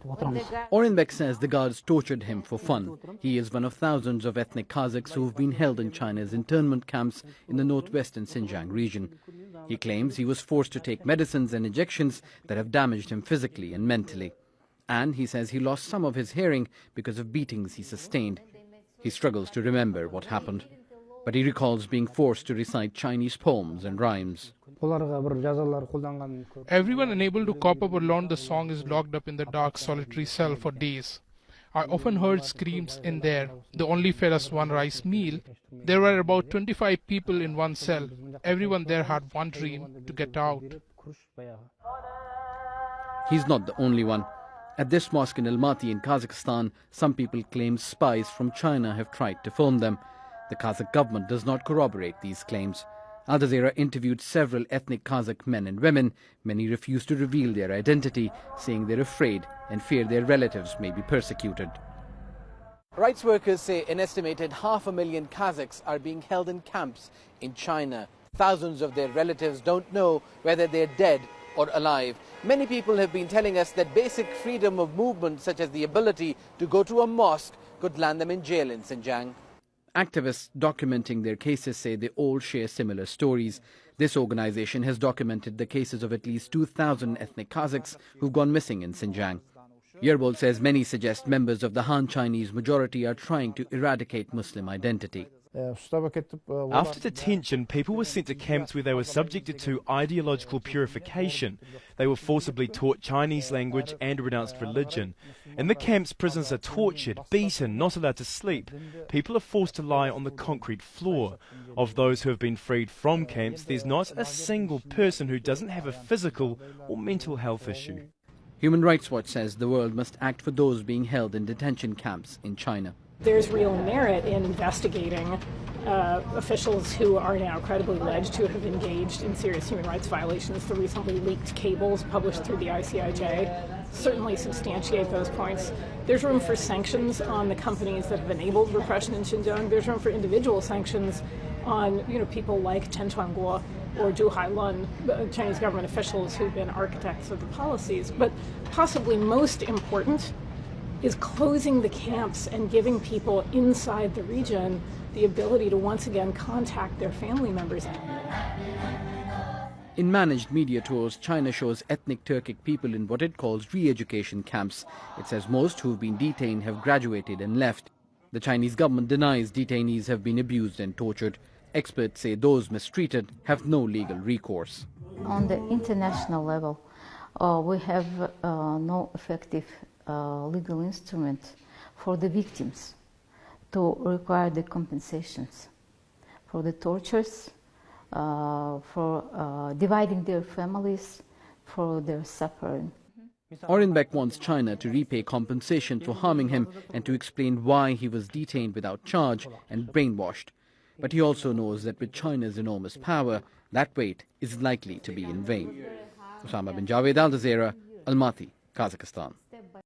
Orenbeck says the guards tortured him for fun. He is one of thousands of ethnic Kazakhs who have been held in China's internment camps in the northwestern Xinjiang region. He claims he was forced to take medicines and injections that have damaged him physically and mentally. And he says he lost some of his hearing because of beatings he sustained. He struggles to remember what happened, but he recalls being forced to recite Chinese poems and rhymes. Everyone unable to cop up or learn the song is locked up in the dark, solitary cell for days. I often heard screams in there. They only fed us one rice meal. There were about 25 people in one cell. Everyone there had one dream: to get out. He's not the only one. At this mosque in Almaty in Kazakhstan, some people claim spies from China have tried to film them. The Kazakh government does not corroborate these claims. Al Jazeera interviewed several ethnic Kazakh men and women. Many refuse to reveal their identity, saying they're afraid and fear their relatives may be persecuted. Rights workers say an estimated 500,000 Kazakhs are being held in camps in China. Thousands of their relatives don't know whether they're dead or alive. Many people have been telling us that basic freedom of movement, such as the ability to go to a mosque, could land them in jail in Xinjiang. Activists documenting their cases say they all share similar stories. This organization has documented the cases of at least 2,000 ethnic Kazakhs who've gone missing in Xinjiang. Yerbol says many suggest members of the Han Chinese majority are trying to eradicate Muslim identity. After detention, people were sent to camps where they were subjected to ideological purification. They were forcibly taught Chinese language and renounced religion. In the camps, prisoners are tortured, beaten, not allowed to sleep. People are forced to lie on the concrete floor. Of those who have been freed from camps, there's not a single person who doesn't have a physical or mental health issue. Human Rights Watch says the world must act for those being held in detention camps in China. There's real merit in investigating officials who are now credibly alleged to have engaged in serious human rights violations. The recently leaked cables published through the ICIJ certainly substantiate those points. There's room for sanctions on the companies that have enabled repression in Xinjiang. There's room for individual sanctions on people like Chen Chuanguo or Zhu Hailun, Chinese government officials who've been architects of the policies. But possibly most important is closing the camps and giving people inside the region the ability to once again contact their family members. In managed media tours, China shows ethnic Turkic people in what it calls re-education camps. It says most who've been detained have graduated and left. The Chinese government denies detainees have been abused and tortured. Experts say those mistreated have no legal recourse. On the international level, we have no effective legal instrument for the victims to require the compensations for the tortures, for dividing their families, for their suffering. Orenbeck wants China to repay compensation for harming him and to explain why he was detained without charge and brainwashed. But he also knows that with China's enormous power, that wait is likely to be in vain. Osama bin Javed, Al Jazeera, Almaty, Kazakhstan.